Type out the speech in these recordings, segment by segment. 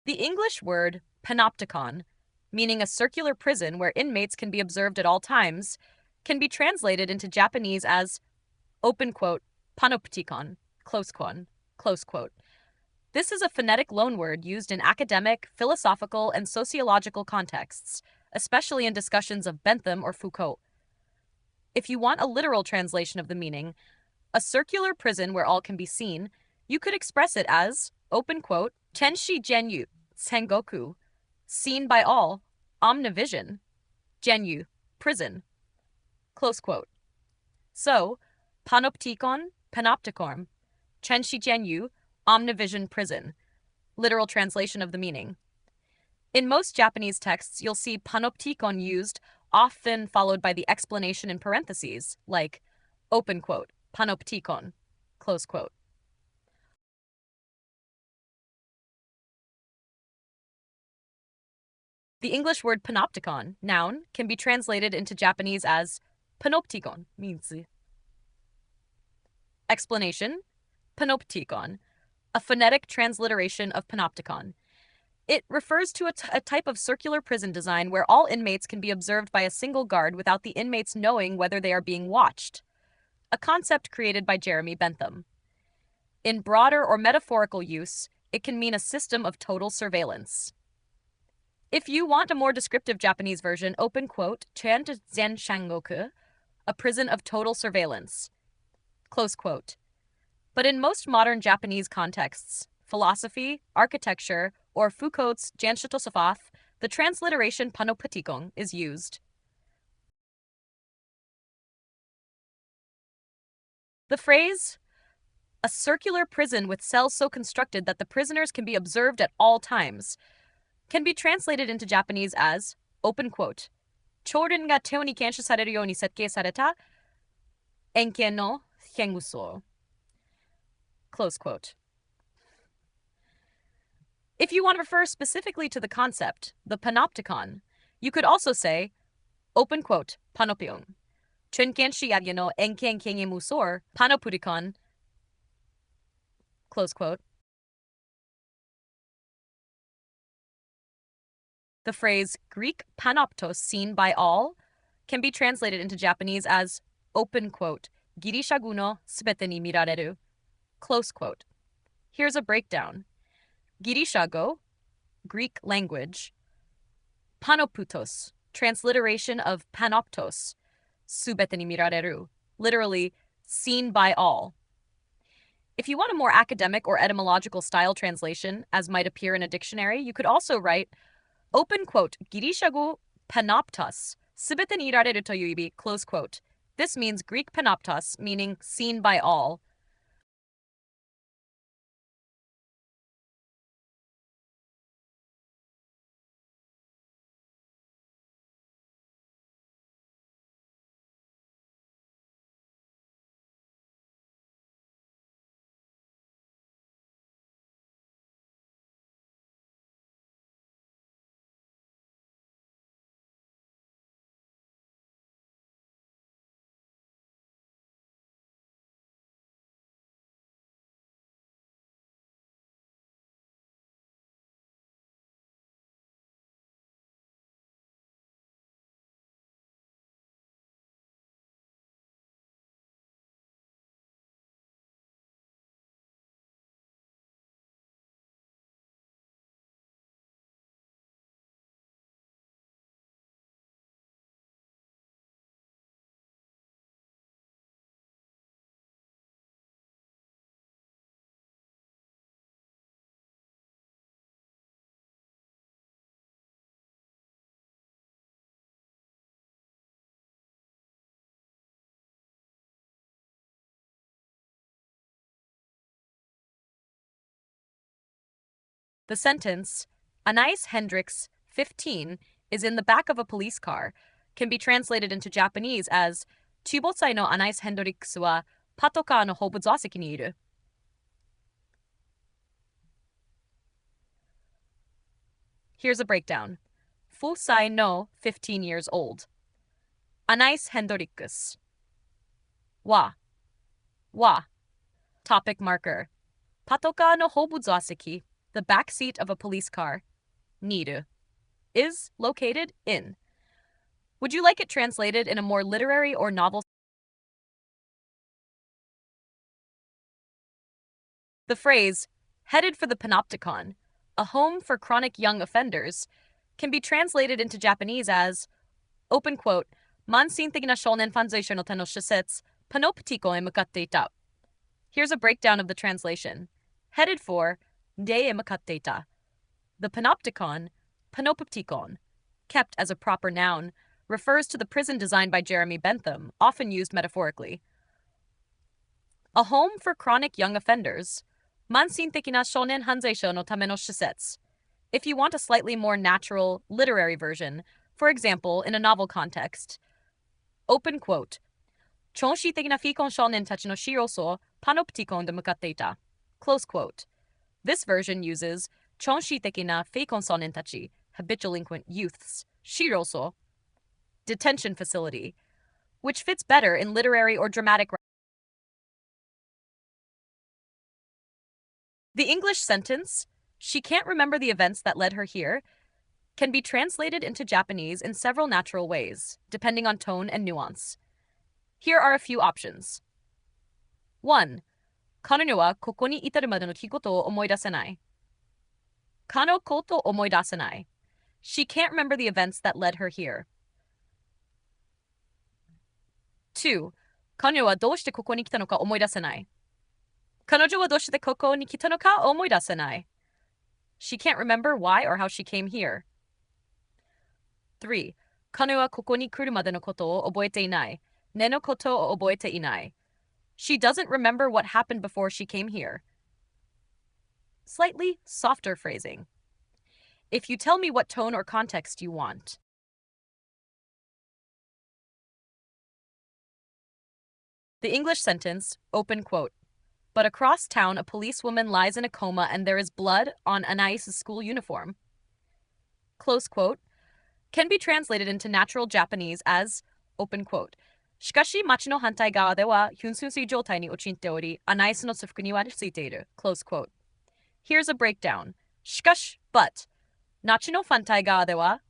The English word panopticon, meaning a circular prison where inmates can be observed at all times, can be translated into Japanese as open quote, panopticon, close quote. This is a phonetic loanword used in academic, philosophical, and sociological contexts, especially in discussions of Bentham or Foucault. If you want a literal translation of the meaning, a circular prison where all can be seen, you could express it as, open quote, Tenshi Genyu, Sengoku, seen by all, omnivision, Genyu, prison, close quote. So, panopticon, panopticorn, Chenshi Genyu, omnivision prison, literal translation of the meaning. In most Japanese texts, you'll see panopticon used, often followed by the explanation in parentheses, like, open quote, panopticon, close quote. The English word panopticon, noun, can be translated into Japanese as panopticon, means. Explanation: panopticon, a phonetic transliteration of panopticon. It refers to a type of circular prison design where all inmates can be observed by a single guard without the inmates knowing whether they are being watched, a concept created by Jeremy Bentham. In broader or metaphorical use, it can mean a system of total surveillance. If you want a more descriptive Japanese version, open quote, Chan Zen Shangoku, a prison of total surveillance, close quote. But in most modern Japanese contexts, philosophy, architecture, or Foucault's Janshitosafath, the transliteration panopticon is used. The phrase, a circular prison with cells so constructed that the prisoners can be observed at all times, can be translated into Japanese as, open quote, Chorin ga teo ni kenshu sareru you ni setkei sareta enken no henguso, close quote. If you want to refer specifically to the concept, the panopticon, you could also say, open quote, panopion, chunkenshi yagyo no enken kenge musor panopurikon, close quote. The phrase Greek panoptos, seen by all, can be translated into Japanese as, open quote, Girisha-gu no subete ni mirareru, close quote. Here's a breakdown. Girisha-go, Greek language. Panoptos, transliteration of panoptos, subete ni mirareru, literally, seen by all. If you want a more academic or etymological style translation, as might appear in a dictionary, you could also write, open quote, Girisha-go panoptos, subete ni irareru toyu ibi, close quote. This means Greek panoptos, meaning seen by all. The sentence, Anais Hendricks, 15, is in the back of a police car, can be translated into Japanese as, 15歳の Anais Hendricks はパトカーの後部座席にいる. Here's a breakdown. Fusai no, 15 years old. Anais Hendricks. Wa. Topic marker. Patoka no hobu zaseki, the back seat of a police car. Niru. Is located in. Would you like it translated in a more literary or novel? The phrase, headed for the panopticon, a home for chronic young offenders, can be translated into Japanese as, open quote, Mansinteki na shounen fanzai no ten no shisetsu, panopticon e mukatte ita. Here's a breakdown of the translation. Headed for, de e mukatte ita. The panopticon, panopticon, kept as a proper noun, refers to the prison designed by Jeremy Bentham, often used metaphorically. A home for chronic young offenders. Mansinteki na shounen hanzaisho no tame no shisetsu. If you want a slightly more natural, literary version, for example, in a novel context, open quote, Chonshiteki na fikon shounen tachi no shiroso panopticon de mukatte ita. Close quote. This version uses chonshiteki na feikon shounen tachi, habitual delinquent youths, shiroso, detention facility, which fits better in literary or dramatic. The English sentence, she can't remember the events that led her here, can be translated into Japanese in several natural ways, depending on tone and nuance. Here are a few options. 1. 彼女はここに至るまでの出来事を思い出せない。かのことを思い出せない。She can't remember the events that led her here. 2. 彼女はどうしてここに来たのか思い出せない。彼女はどうしてここに来たのか思い出せない。She can't remember why or how she came here. 3. 彼女はここに来るまでのことを覚えていない。ねのことを覚えていない。She doesn't remember what happened before she came here. Slightly softer phrasing. If you tell me what tone or context you want. The English sentence, open quote, but across town a policewoman lies in a coma and there is blood on Anais' school uniform. Close quote, can be translated into natural Japanese as, open quote, しかし町の反対側では噴水状態に陥っており、アナイスの側にはついている。Close quote. Here's a breakdown. しかし, but. 町の反対側では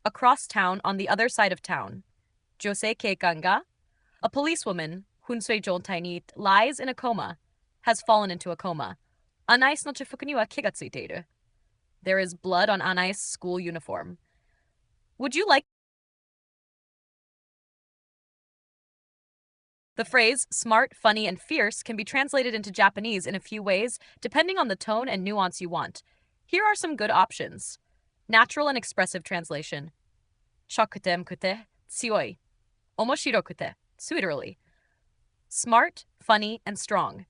across town on the other side of town. 女性警官が a policewoman 昏睡状態に lies in a coma, has fallen into a coma. アナイスの中腹には気がついている. There is blood on Anais' school uniform. Would you like The phrase smart, funny, and fierce can be translated into Japanese in a few ways, depending on the tone and nuance you want. Here are some good options. Natural and expressive translation. Shokute mkute, tsuoi. Omoshirokute, suitorly. Smart, funny, and strong.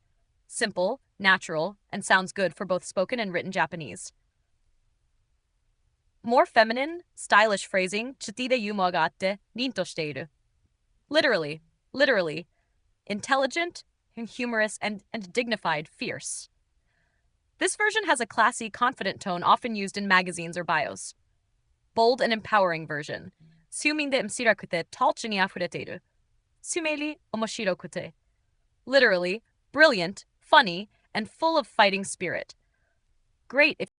Simple, natural, and sounds good for both spoken and written Japanese. More feminine, stylish phrasing, chutide yumo ga atte, rinto shiteiru. Literally. Intelligent, humorous, and dignified, fierce. This version has a classy, confident tone often used in magazines or bios. Bold and empowering version. Tsuminde msirakute talchi ni afureteiru. Tsumeli omoshirokute. Literally, brilliant, funny, and full of fighting spirit. Great if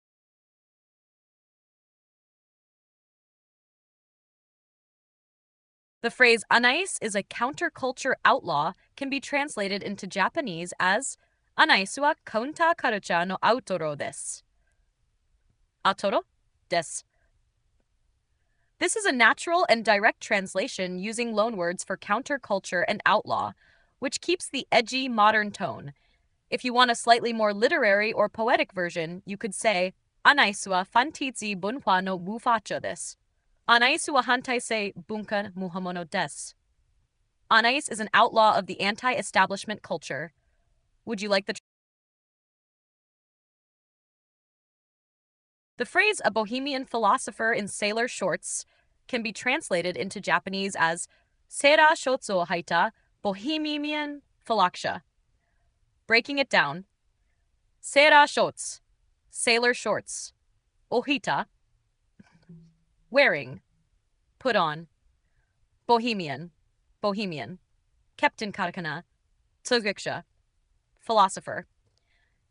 The phrase Anais is a counterculture outlaw can be translated into Japanese as Anais wa counterculture no outro desu. Outro desu. This is a natural and direct translation using loanwords for counterculture and outlaw, which keeps the edgy, modern tone. If you want a slightly more literary or poetic version, you could say Anais wa fantizi bunhwa no mufacho desu. Anais wa hantai se bunka muhamono desu. Anais is an outlaw of the anti-establishment culture. Would you like The phrase a bohemian philosopher in sailor shorts can be translated into Japanese as seira shotsu o haita bohemian phylloxera. Breaking it down, seira shorts, sailor shorts, ohita, wearing, put on, bohemian, kept in katakana, tsugiksha, philosopher.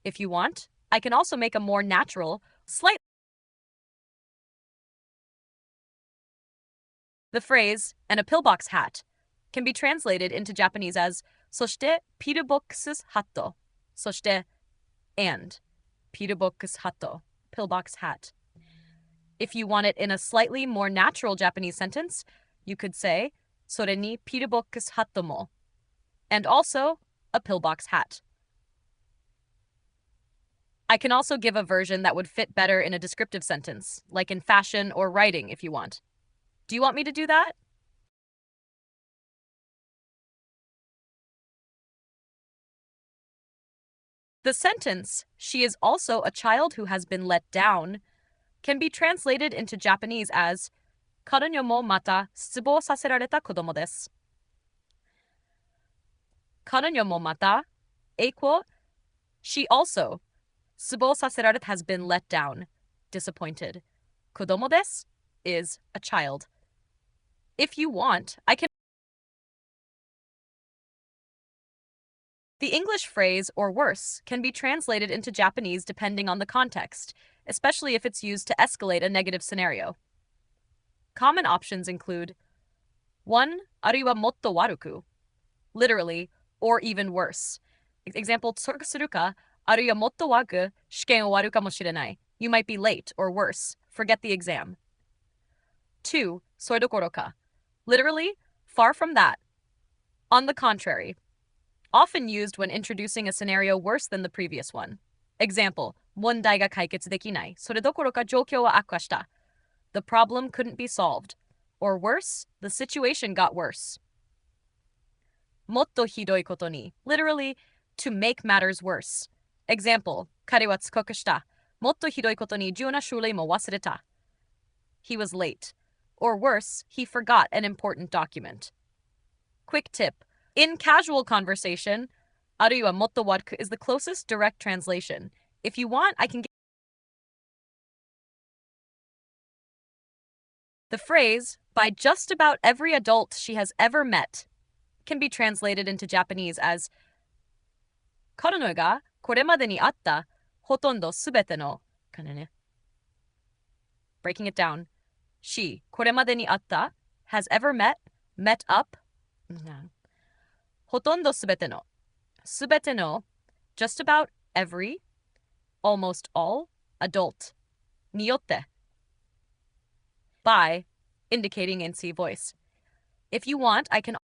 If you want, I can also make a more natural, slight. The phrase, and a pillbox hat, can be translated into Japanese as そして pillbox hat. そして and pillbox hat, pillbox hat. If you want it in a slightly more natural Japanese sentence, you could say それに pillbox hat も and also a pillbox hat. I can also give a version that would fit better in a descriptive sentence, like in fashion or writing if you want. Do you want me to do that? The sentence, she is also a child who has been let down, can be translated into Japanese as 彼女もまた失望させられた子供です。彼女もまた equal she also 失望させられ has been let down, disappointed. 子供です is a child. If you want, I can. The English phrase, or worse, can be translated into Japanese depending on the context, especially if it's used to escalate a negative scenario. Common options include 1. あるいはもっと悪く literally, or even worse. Example, 遅刻するかあるいはもっと悪く試験終わるかもしれない You might be late, or worse, forget the exam. 2. それどころか literally, far from that. On the contrary, often used when introducing a scenario worse than the previous one. Example, 問題が解決できない。それどころか状況は悪化した。The problem couldn't be solved. Or worse, the situation got worse. もっとひどいことに literally, to make matters worse. Example, 彼は遅刻した。もっとひどいことに重要な書類も忘れた。He was late. Or worse, he forgot an important document. Quick tip. In casual conversation, あるいはもっと悪く is the closest direct translation. If you want, I can get. The phrase, by just about every adult she has ever met, can be translated into Japanese as 彼女がこれまでにあったほとんどすべての Breaking it down. She, これまでにあった has ever met up ほとんどすべての just about every, almost all, adult によって by, indicating in C voice. If you want, I can.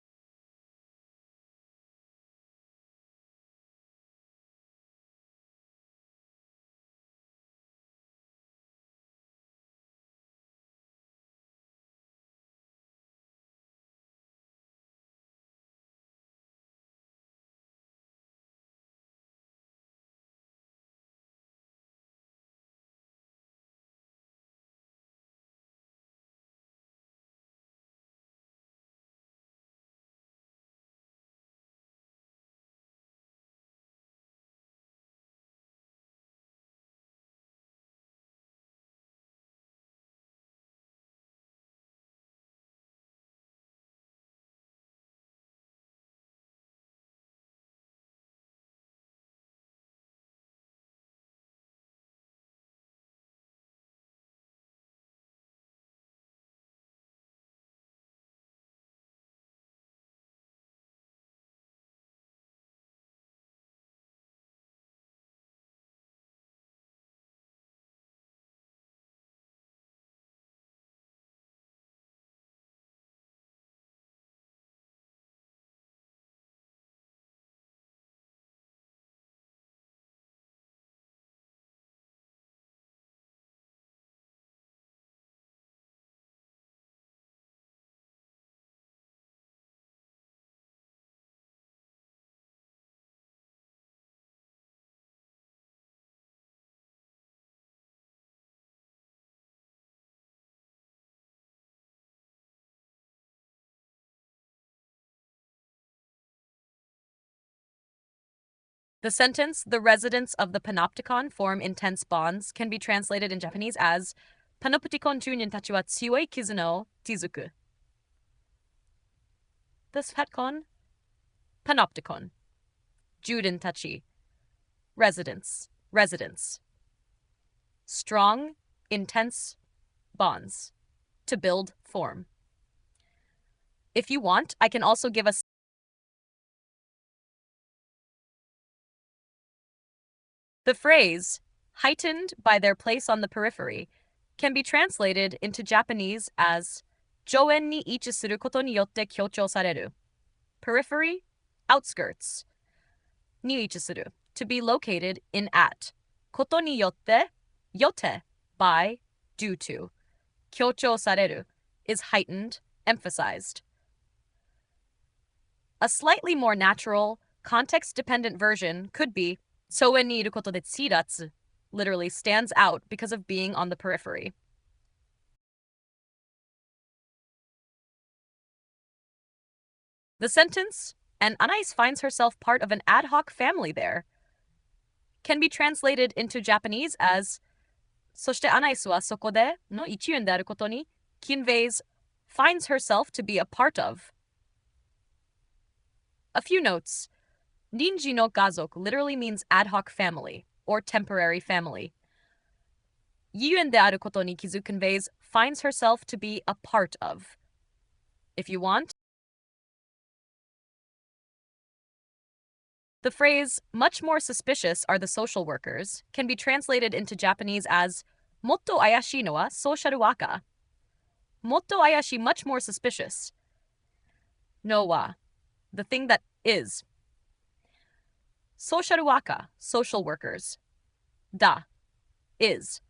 The sentence, the residents of the panopticon form intense bonds, can be translated in Japanese as パノプティコン住人たちは強い絆を築く。The panopticon, panopticon, 住人たち, residents, residence. Strong, intense bonds. To build, form. If you want, I can also give us the phrase, heightened by their place on the periphery, can be translated into Japanese as 上縁に位置することによって強調される. Periphery, outskirts. に位置する, to be located in at. ことによって, yotte, by, due to. 強調される is heightened, emphasized. A slightly more natural, context-dependent version could be 疎遠にいることで目立つ, literally stands out because of being on the periphery. The sentence, and Anais finds herself part of an ad hoc family there, can be translated into Japanese as そしてアナイスはそこでの一員であることに conveys finds herself to be a part of. A few notes. Ninji no gazoku literally means ad hoc family or temporary family. 一員であることに気づ conveys finds herself to be a part of. If you want, the phrase, much more suspicious are the social workers, can be translated into Japanese as もっと怪しいのはソーシャルワーカー. もっと怪しい much more suspicious. No wa, the thing that is. ソーシャルワーカー, social workers. Da, is.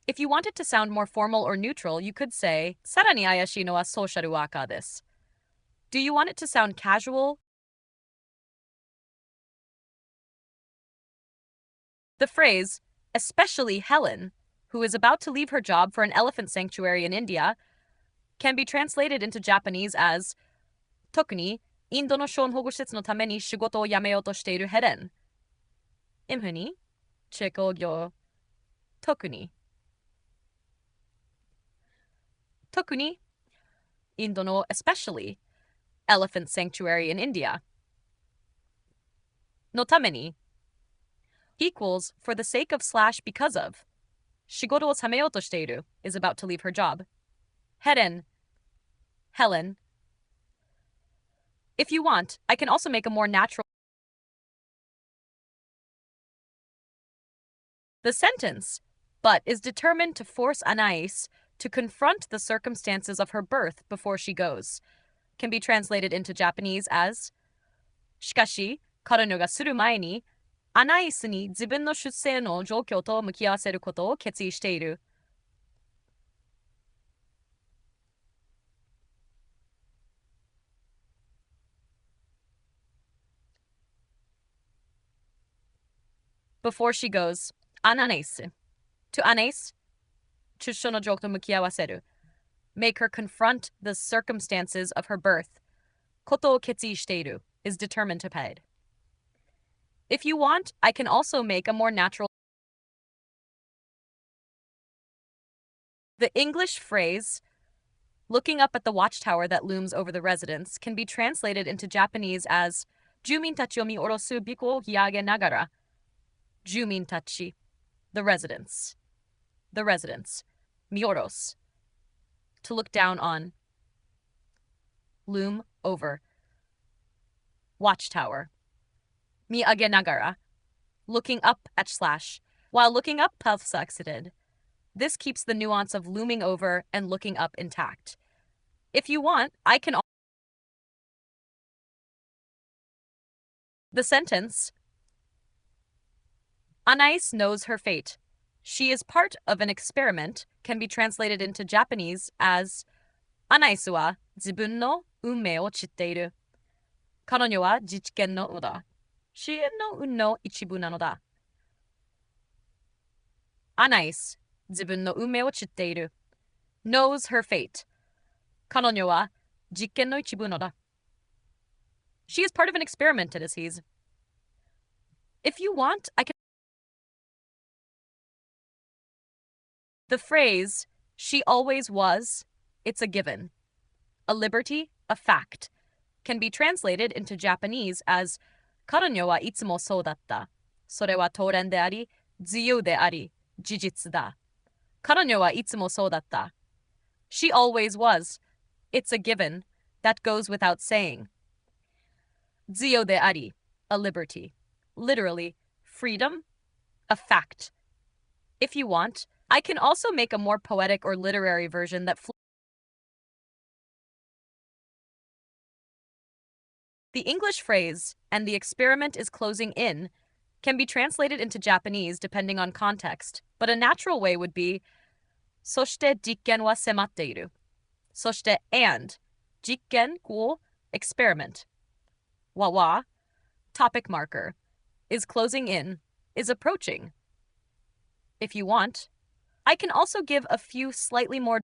If you want it to sound more formal or neutral, you could say さらに怪しいのはソーシャルワーカーです. Do you want it to sound casual? The phrase, especially Helen, who is about to leave her job for an elephant sanctuary in India, can be translated into Japanese as 特にインドの小保護施設のために仕事を辞めようとしているヘレン。イムフにチェコ業特にインドの especially elephant sanctuary in India のために equals for the sake of / because of 仕事を辞めようとしている is about to leave her job. Helen. If you want, I can also make a more natural. The sentence, but is determined to force Anais to confront the circumstances of her birth before she goes, can be translated into Japanese as しかし、彼女がする前に、アナイスに自分の出生の状況と向き合わせることを決意している。Before she goes, アナイス。To Anais, 出生の状況と向き合わせる。Make her confront the circumstances of her birth. ことを決意している is determined to paid. If you want, I can also make a more natural. The English phrase, looking up at the watchtower that looms over the residence, can be translated into Japanese as 住民たちを見下ろす鼻孔を引き上げながら。住民たち the residence. The residence. 見下ろす to look down on. Loom over. Watchtower. 見上げながら looking up at / while looking up succeeded. This keeps the nuance of looming over and looking up intact. If you want, I can. The sentence, Anais knows her fate. She is part of an experiment, can be translated into Japanese as アナイスは自分の運命を知っている。彼女は実験の運だ。支援の運の一部なのだ。アナイス、自分の運命を知っている。knows her fate. 彼女は実験の一部なのだ。She is part of an experiment, it is. If you want, I can. The phrase, she always was, it's a given. A liberty, a fact, can be translated into Japanese as 彼女はいつもそうだった。それは当然であり、自由であり、事実だ。彼女はいつもそうだった。She always was. It's a given. That goes without saying. 自由であり, a liberty. Literally, freedom, a fact. If you want, I can also make a more poetic or literary version that the English phrase, and the experiment is closing in, can be translated into Japanese depending on context, but a natural way would be そして実験は迫っている. そして and 実験 cool experiment. Wa topic marker is closing in, is approaching. If you want, I can also give a few slightly more.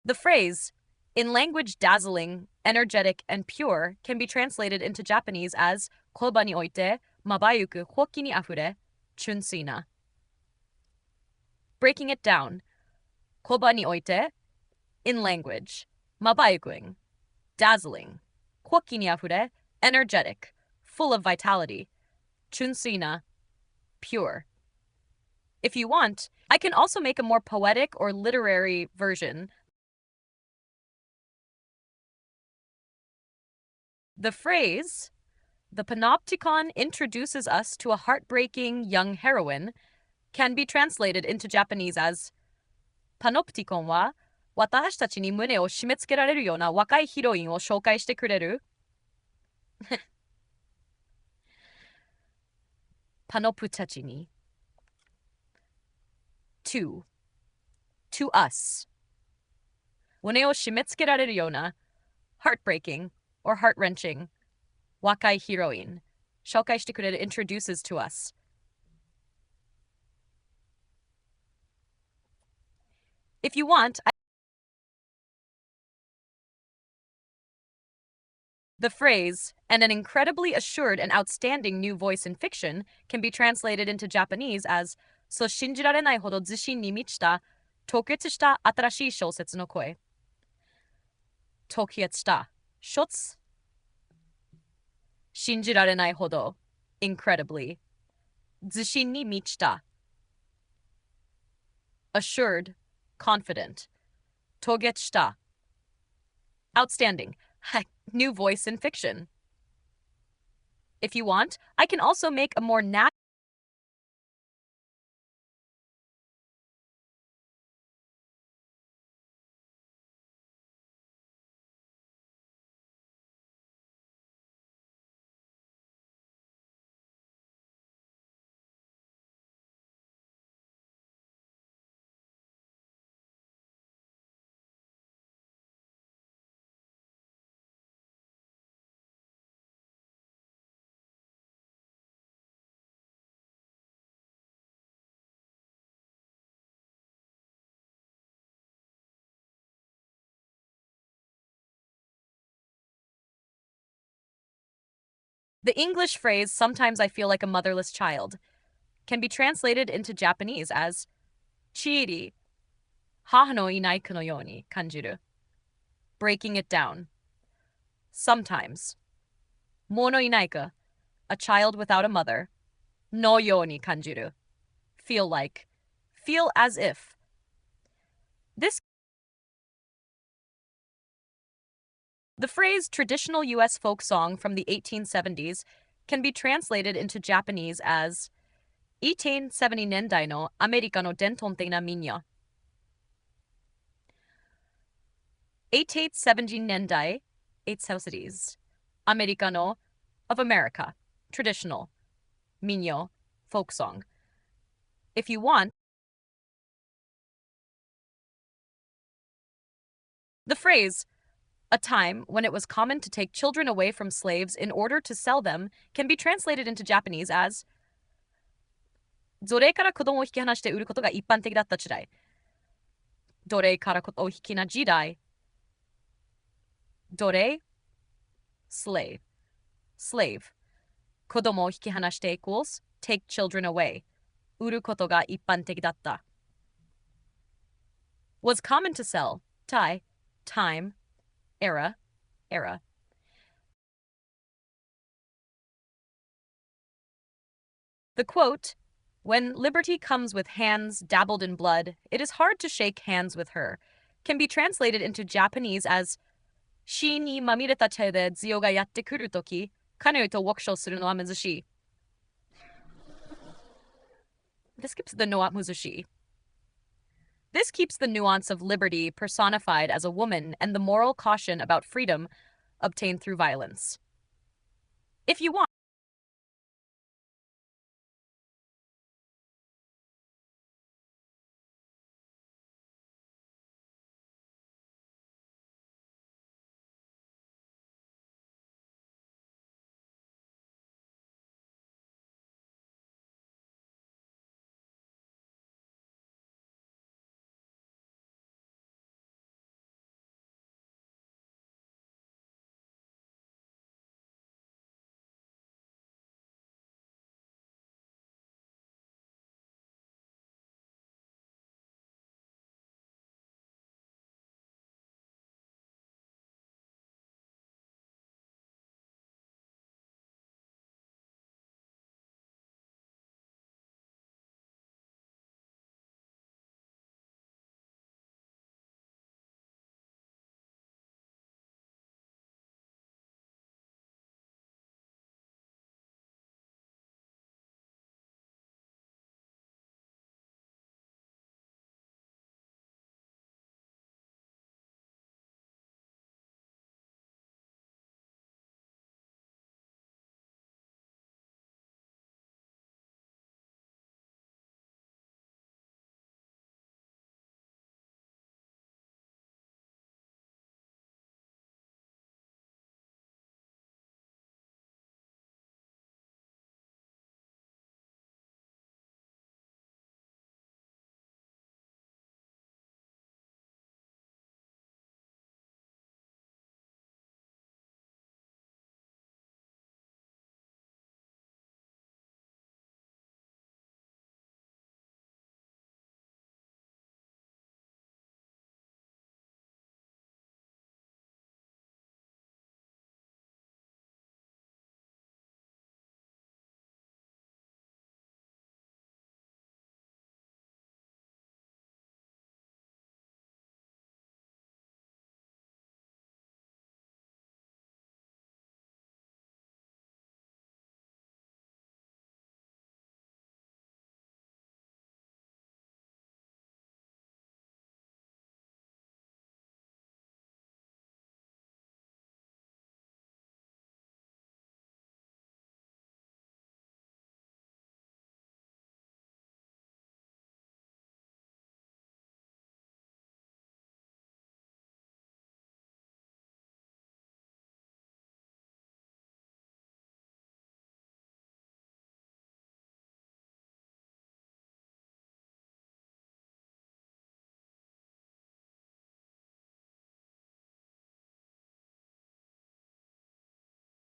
The phrase, in language dazzling, energetic, and pure, can be translated into Japanese as 言葉においてまばゆく活気にあふれ、純粋な. Breaking it down, 言葉において, in language, まばゆく, dazzling, 活気にあふれ, energetic, full of vitality, 純粋な, pure. If you want, I can also make a more poetic or literary version. The phrase, the panopticon introduces us to a heartbreaking young heroine, can be translated into Japanese as パノプティコンは私たちに胸を締め付けられるような若いヒロインを紹介してくれるパノプたちに to us 胸を締め付けられるような heartbreaking or heart-wrenching 若いヒロイン紹介してくれる introduces to us. If you want, the phrase, and an incredibly assured and outstanding new voice in fiction, can be translated into Japanese as そう信じられないほど自信に満ちた特別した新しい小説の声。特別した小説信じられないほど incredibly 自信に満ちた assured, confident 特別した outstanding new voice in fiction. If you want, I can also make a more natural. The English phrase, sometimes I feel like a motherless child, can be translated into Japanese as 小さい母のいない子のように感じる. Breaking it down. Sometimes. ものいない子, a child without a mother. のように感じる. Feel like. Feel as if. The phrase traditional U.S. folk song from the 1870s can be translated into Japanese as 1870年代のアメリカの伝統的な民謡. 1870年代 870s アメリカの of America, traditional, 民謡 folk song. If you want, the phrase a time when it was common to take children away from slaves in order to sell them can be translated into Japanese as 奴隷から子供を引き離して売ることが一般的だった時代。奴隷から子供を引きな時代。奴隷 slave. Slave. 子供を引き離して equals take children away. 売ることが一般的だった。Was common to sell. Tai. time, era, era. The quote, "When liberty comes with hands dabbled in blood, it is hard to shake hands with her," can be translated into Japanese as "死にまみれた手で強がやってくるとき、彼女と握手するのは難しい." This keeps the no muzushi. This keeps the nuance of liberty personified as a woman and the moral caution about freedom obtained through violence. If you want,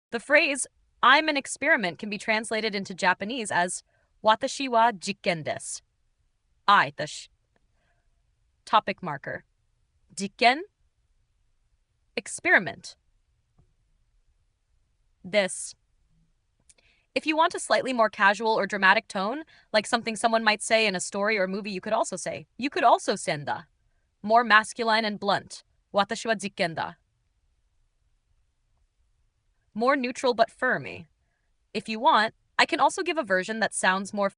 the phrase "I'm an experiment" can be translated into Japanese as "Watashi wa jikken desu." I, topic marker. Jikken, experiment. This. If you want a slightly more casual or dramatic tone, like something someone might say in a story or movie, you could also senda. More masculine and blunt. Watashi wa jikken da. More neutral but firmy. If you want, I can also give a version that sounds more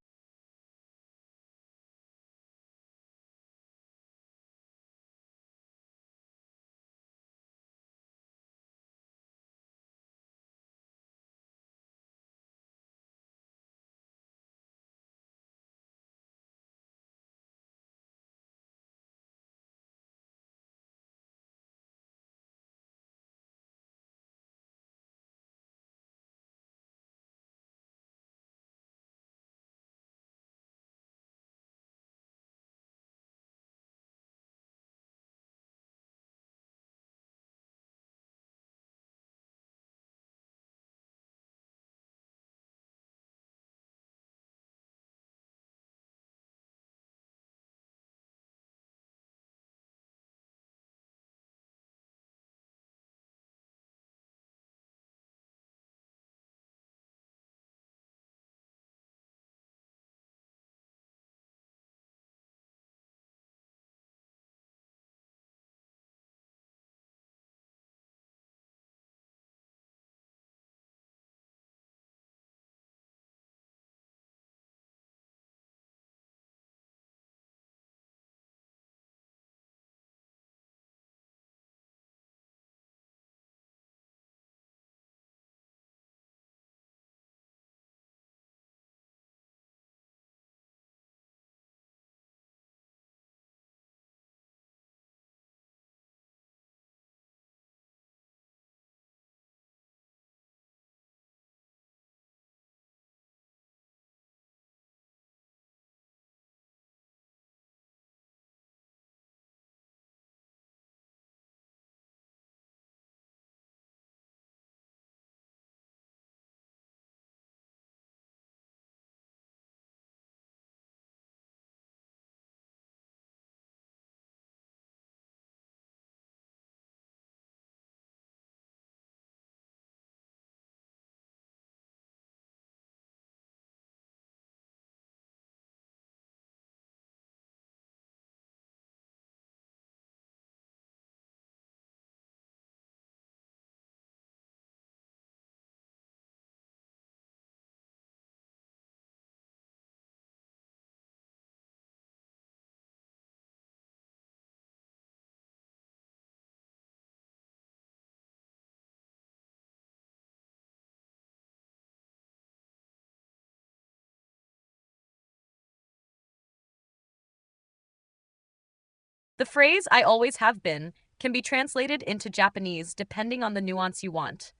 The phrase I always have been can be translated into Japanese depending on the nuance you want.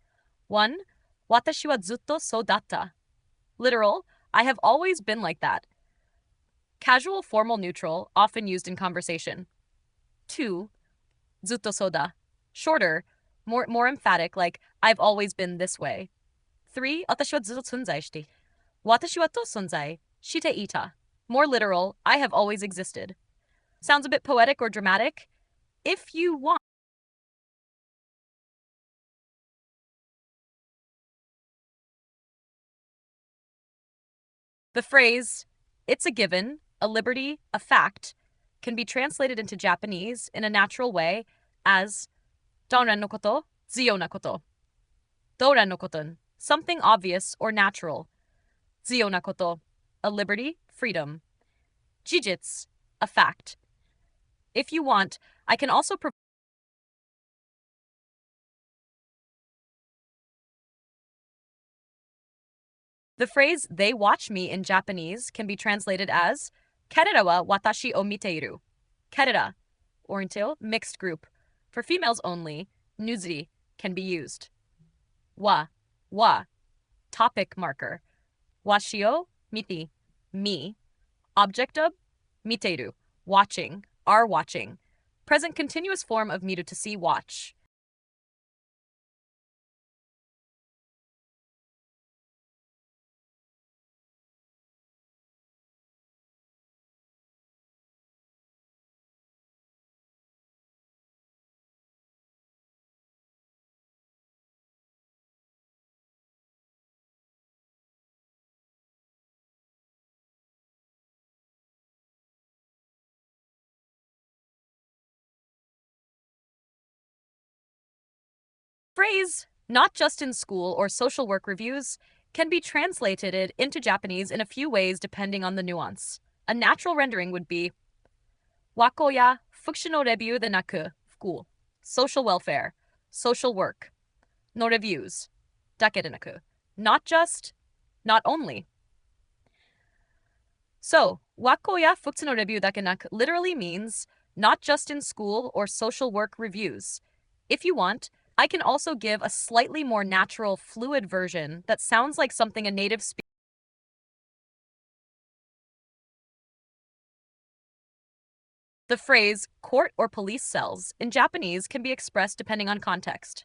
1. 私はずっとそうだった. Literal, I have always been like that. Casual, formal, neutral, often used in conversation. 2. ずっとそうだ. Shorter, more emphatic, like I've always been this way. 3. 私はずっと存在して。私はと存在していた. More literal, I have always existed. Sounds a bit poetic or dramatic? If you want. The phrase, it's a given, a liberty, a fact, can be translated into Japanese in a natural way as 当然のこと、重要なこと。当然のこと, something obvious or natural. 重要なこと, a liberty, freedom. 事実, a fact. If you want, I can also The phrase they watch me in Japanese can be translated as 彼らは私を見ている. 彼ら, or until mixed group. For females only, nuzuri can be used. Wa, topic marker. Washi o miti, me. Object of, miteiru, watching, are watching. Present continuous form of miru to see, watch. Phrase, not just in school or social work reviews, can be translated into Japanese in a few ways depending on the nuance. A natural rendering would be 学校や福祉のレビューでなく、school, social welfare, social work, no reviews, だけでなく, not just, not only. So, 学校や福祉のレビューだけなく literally means not just in school or social work reviews. If you want, I can also give a slightly more natural, fluid version that sounds like something a native speaker. The phrase court or police cells in Japanese can be expressed depending on context.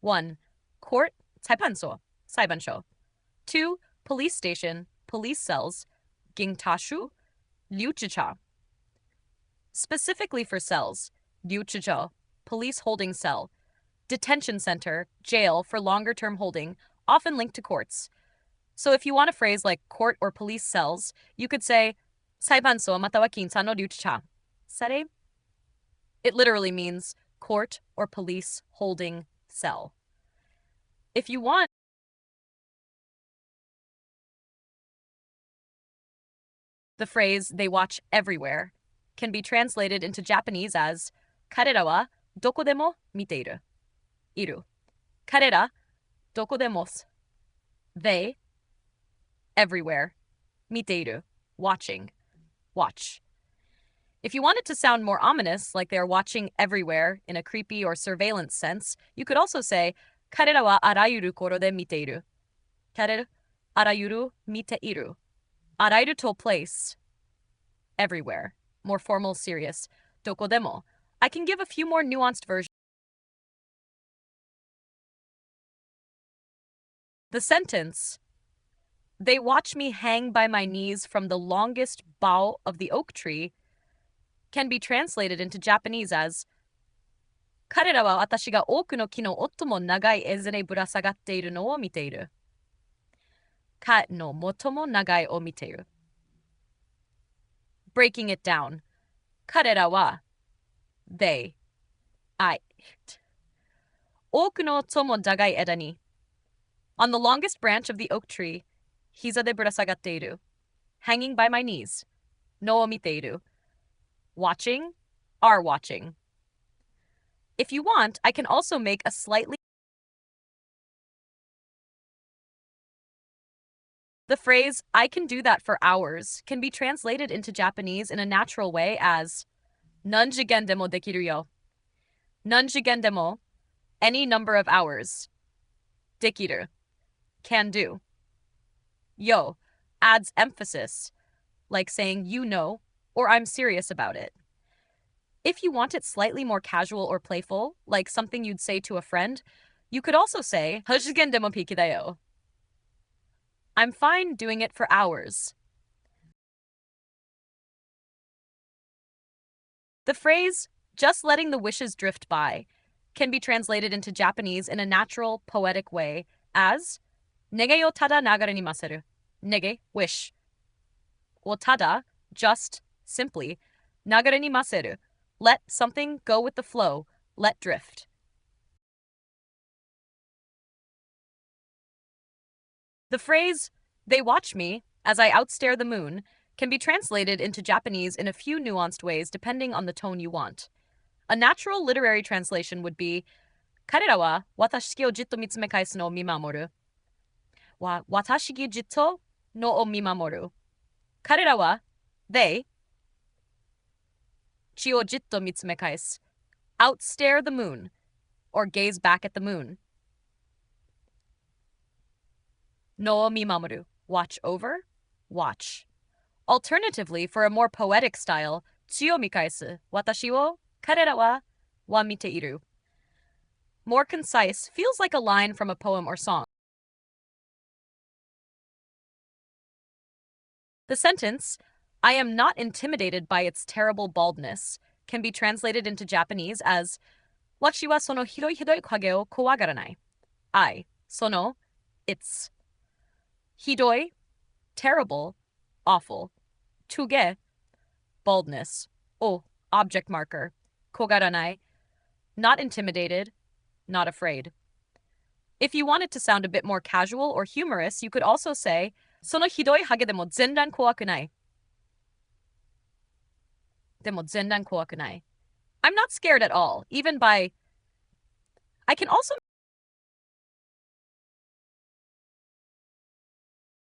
1. Court, 裁判所, 裁判所. 2. Police station, police cells, 警察署, 留置場. Specifically for cells, 留置場, police holding cell. Detention center, jail for longer term holding, often linked to courts. So if you want a phrase like court or police cells, you could say 裁判所または警察の留置場. Sare? It literally means court or police holding cell. If you want, the phrase they watch everywhere can be translated into Japanese as 彼らはどこでも見ている. Iru. 彼らどこでも They everywhere. 見ている watching. Watch. If you want it to sound more ominous, like they are watching everywhere in a creepy or surveillance sense, you could also say 彼らはあらゆるころで見ている. 彼らあらゆる見ている. あらゆる to place. Everywhere. More formal, serious. どこでも. I can give a few more nuanced versions. The sentence, they watch me hang by my knees from the longest bough of the oak tree, can be translated into Japanese as 彼らは私が多くの木の最も長い枝にぶら下がっているのを見ている。彼の最も長いを見ている。Breaking it down. 彼らは they, I, 多くの最も長い枝に On the longest branch of the oak tree, 膝でぶら下がっている。Hanging by my knees, のを見ている。Watching, are watching. If you want, I can also make a slightly. The phrase, I can do that for hours, can be translated into Japanese in a natural way as Nanjigen demo dekiru yo. Nanjigen demo, any number of hours. Dekiru, can do. Yo adds emphasis, like saying you know or I'm serious about it. If you want it slightly more casual or playful, like something you'd say to a friend, you could also say "Hoshigen demo piki da yo." I'm fine doing it for hours. The phrase just letting the wishes drift by can be translated into Japanese in a natural, poetic way as nege yo tada nagare ni maseru. Nege, wish. Or tada, just, simply. Nagare ni maseru, let something go with the flow, let drift. The phrase, they watch me as I outstare the moon, can be translated into Japanese in a few nuanced ways depending on the tone you want. A natural literary translation would be, 彼らは私をじっと見つめ返すのを見守る。私がじっとのを見守る。彼らは they 地をじっと見つめ返す outstare the moon or gaze back at the moon. のを見守る watch over, watch. Alternatively, for a more poetic style, 地を見返す私を彼らは見ている. More concise, feels like a line from a poem or song. The sentence, I am not intimidated by its terrible baldness, can be translated into Japanese as, 私はそのひどい影を怖がらない. I, その, its. Hidoi, terrible, awful. Tuge, baldness. O, object marker. Kogaranai, not intimidated, not afraid. If you want it to sound a bit more casual or humorous, you could also say, そのひどいハゲでも全然怖くない。でも全然怖くない. I'm not scared at all, even by. I can also.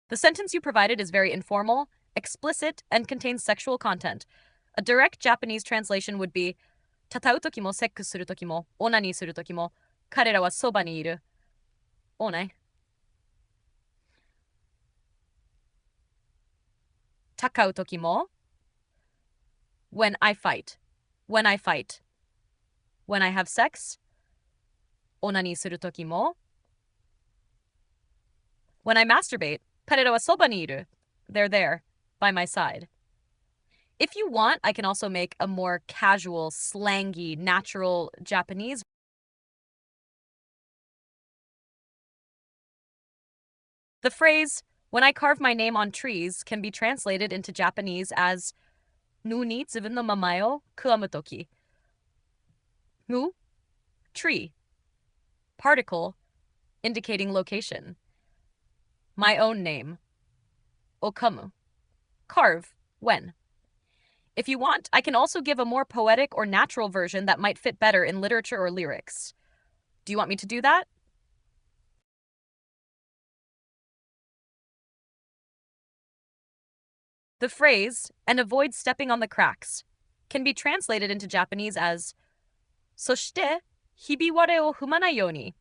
The sentence you provided is very informal, explicit, and contains sexual content. A direct Japanese translation would be, 戦うときもセックスするときもオナニーするときも彼らはそばにいる。おね。戦うときも when I fight. When I fight. When I have sex. オナニーするときも when I masturbate. 彼らはそばにいる. They're there, by my side. If you want, I can also make a more casual, slangy, natural Japanese. The phrase, when I carve my name on trees, can be translated into Japanese as, ぬに自分の名前を刻むとき. Nu, tree. Particle, indicating location. My own name. Okamu. Carve, when. If you want, I can also give a more poetic or natural version that might fit better in literature or lyrics. Do you want me to do that? The phrase, and avoid stepping on the cracks, can be translated into Japanese as, そして、ひび割れを踏まないように.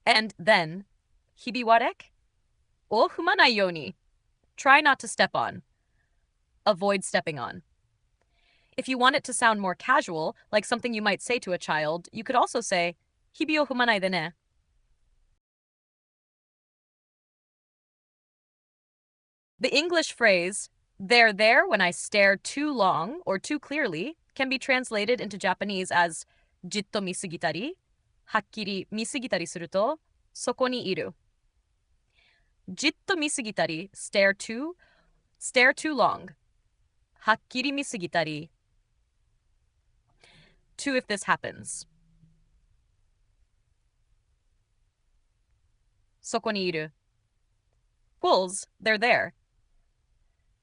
And then, ひび割れを踏まないように. Try not to step on. Avoid stepping on. If you want it to sound more casual, like something you might say to a child, you could also say, 日々を踏まないでね. The English phrase, they're there when I stare too long or too clearly, can be translated into Japanese as, じっと見すぎたり、はっきり見すぎたりすると、そこにいる. じっと見すぎたり, stare too long. はっきり見すぎたり, to if this happens. そこにいる. Wolves, they're there.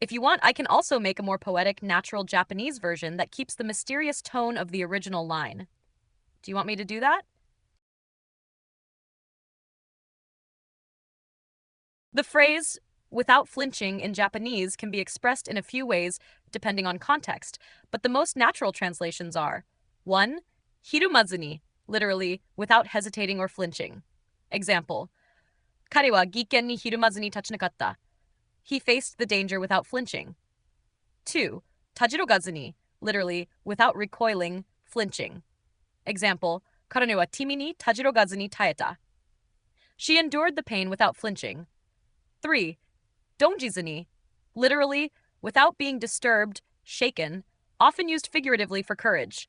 If you want, I can also make a more poetic, natural Japanese version that keeps the mysterious tone of the original line. Do you want me to do that? The phrase, without flinching in Japanese can be expressed in a few ways depending on context, but the most natural translations are 1. Hirumazuni, literally, without hesitating or flinching. Example, 彼は技研にひるまずに立ち向かった. He faced the danger without flinching. 2. Tajirogazuni, literally, without recoiling, flinching. Example, 彼女は君にたじろがずに耐えた. She endured the pain without flinching. 3. Donjizuni, literally, without being disturbed, shaken, often used figuratively for courage.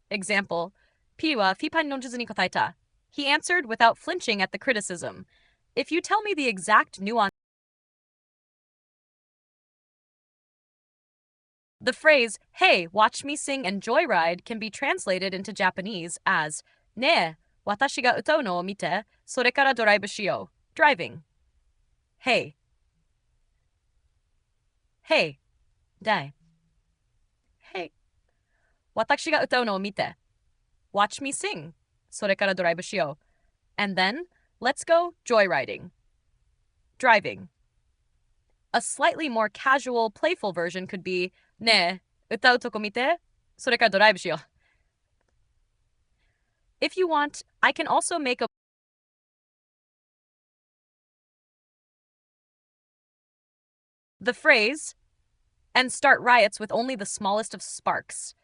Example, ピリはフィパンノンジズに答えた. He answered without flinching at the criticism. If you tell me the exact nuance, the phrase, hey, watch me sing and joyride can be translated into Japanese as, ねえ、私が歌うのを見て、それからドライブしよう. Driving. Hey. Hey. だい. Hey. 私が歌うのを見て. Watch me sing. それからドライブしよう. And then, let's go joyriding. Driving. A slightly more casual, playful version could be, ねえ、歌うとこ見て、それからドライブしよう. If you want, I can also make a The phrase, and start riots with only the smallest of sparks,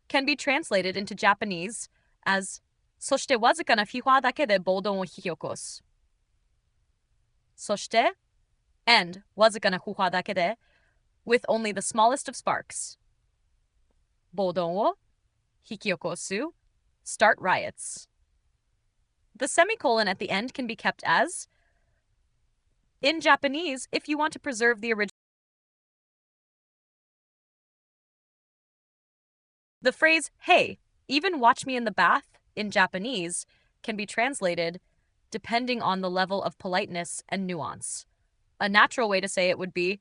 can be translated into Japanese as, そしてわずかな火花だけで暴動を引き起こす. そして and わずかな火花だけで with only the smallest of sparks. 暴動を引き起こす start riots. The semicolon at the end can be kept as, in Japanese, if you want to preserve the original. The phrase, hey, even watch me in the bath, in Japanese, can be translated depending on the level of politeness and nuance. A natural way to say it would be,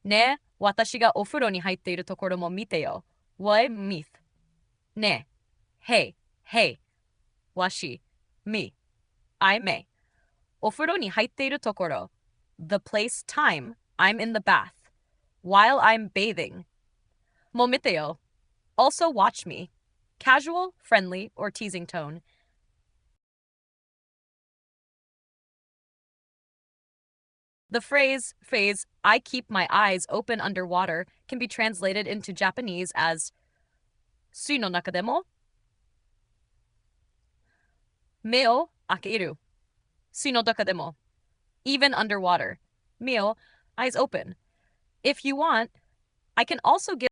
ねえ、私がお風呂に入っているところも見てよ. What myth? ねえ、hey, わし, me, I may. お風呂に入っているところ, the place, time, I'm in the bath. While I'm bathing. も見てよ. Also watch me. Casual, friendly, or teasing tone. The phrase, I keep my eyes open underwater can be translated into Japanese as 水の中でも目を開ける. 水の中でも even underwater. 目を eyes open. If you want, I can also give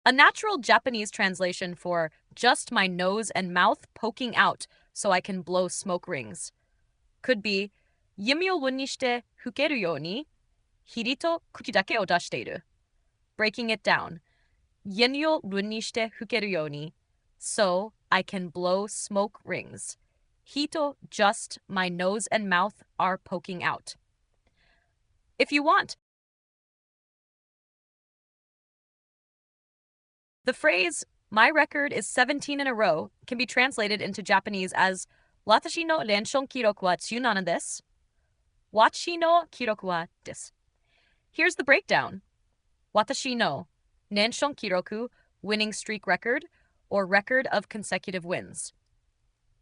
a natural Japanese translation for just my nose and mouth poking out so I can blow smoke rings. Could be, 弓を分にして吹けるように、ひと口だけを出している. Breaking it down. 弓を分にして吹けるように, so I can blow smoke rings. Hito, just my nose and mouth are poking out. If you want, the phrase, my record is 17 in a row, can be translated into Japanese as, 私の連勝記録は17です. 私の記録はです. Here's the breakdown. 私の Nanshan Kiroku, winning streak record, or record of consecutive wins.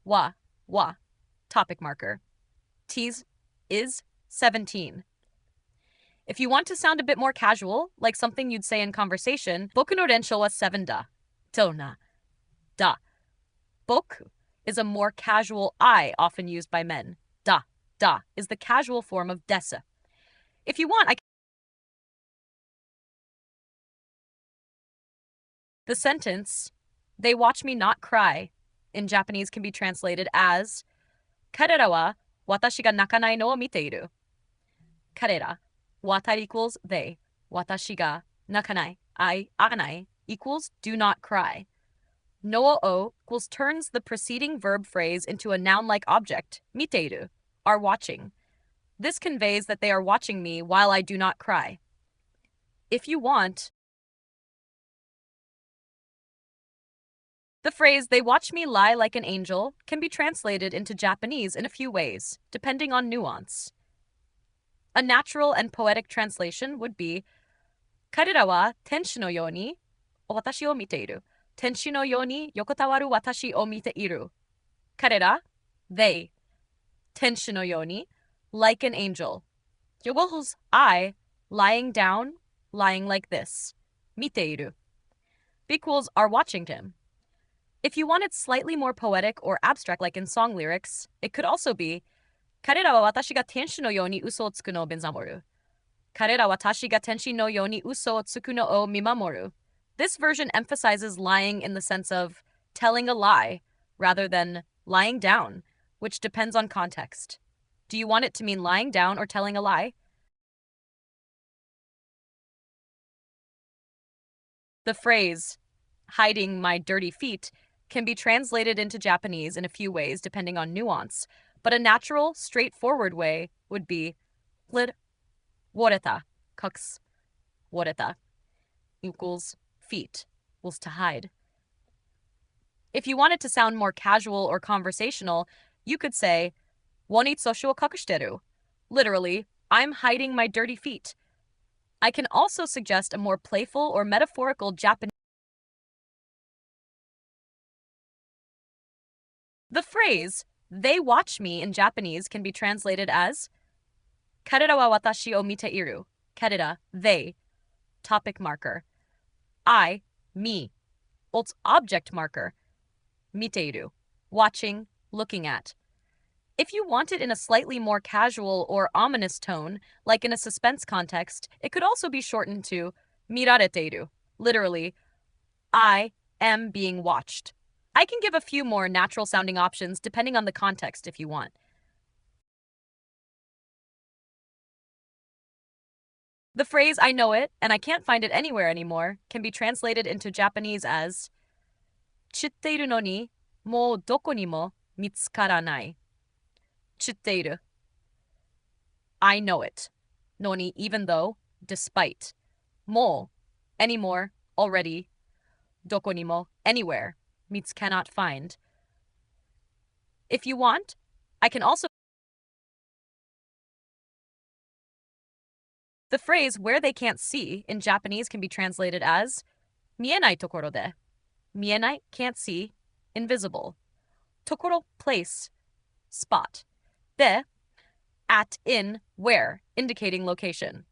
Wa, topic marker. T's is 17. If you want to sound a bit more casual, like something you'd say in conversation, boku no rensho wa 7 da. Tona. Da. Boku is a more casual I often used by men. Da is the casual form of desu. If you want, The sentence, they watch me not cry, in Japanese can be translated as, 彼らは私が泣かないのを見ている. 彼ら, wata equals they, 私が泣かない, I, あがない, equals do not cry. No o equals turns the preceding verb phrase into a noun-like object, miteiru, are watching. This conveys that they are watching me while I do not cry. If you want, The phrase, they watch me lie like an angel, can be translated into Japanese in a few ways, depending on nuance. A natural and poetic translation would be, 彼らは天使のように私を見ている。天使のように横たわる私を見ている。彼ら they 天使のように like an angel. Yogo's I lying down, lying like this. 見ている equals are watching him. If you wanted slightly more poetic or abstract like in song lyrics, it could also be 彼らは私が天使のように嘘をつくのを見守る。彼らは私が天使のように嘘をつくのを見守る. This version emphasizes lying in the sense of telling a lie rather than lying down, which depends on context. Do you want it to mean lying down or telling a lie? The phrase, hiding my dirty feet, can be translated into Japanese in a few ways depending on nuance, but a natural, straightforward way would be 割れた 隠す 割れた equals feet equals to hide. If you want it to sound more casual or conversational, you could say ワニソシを隠してる. Literally, I'm hiding my dirty feet. I can also suggest a more playful or metaphorical Japanese. The phrase, they watch me in Japanese can be translated as 彼らは私を見ている. 彼ら they, topic marker. I, me, its object marker. 見ている watching, looking at. If you want it in a slightly more casual or ominous tone, like in a suspense context, it could also be shortened to 見られている. Literally, I am being watched. I can give a few more natural sounding options depending on the context if you want. The phrase I know it and I can't find it anywhere anymore can be translated into Japanese as 知っているのにもうどこにも見つからない. 知っている I know it. のに even though, despite. も anymore, already. どこにも anywhere means cannot find. If you want, I can also. The phrase where they can't see in Japanese can be translated as 見えないところで. 見えない can't see, invisible. ところ place, spot. で at, in, where, indicating location.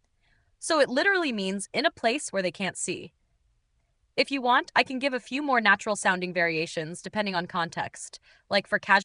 So it literally means in a place where they can't see. If you want, I can give a few more natural sounding variations depending on context, like for casual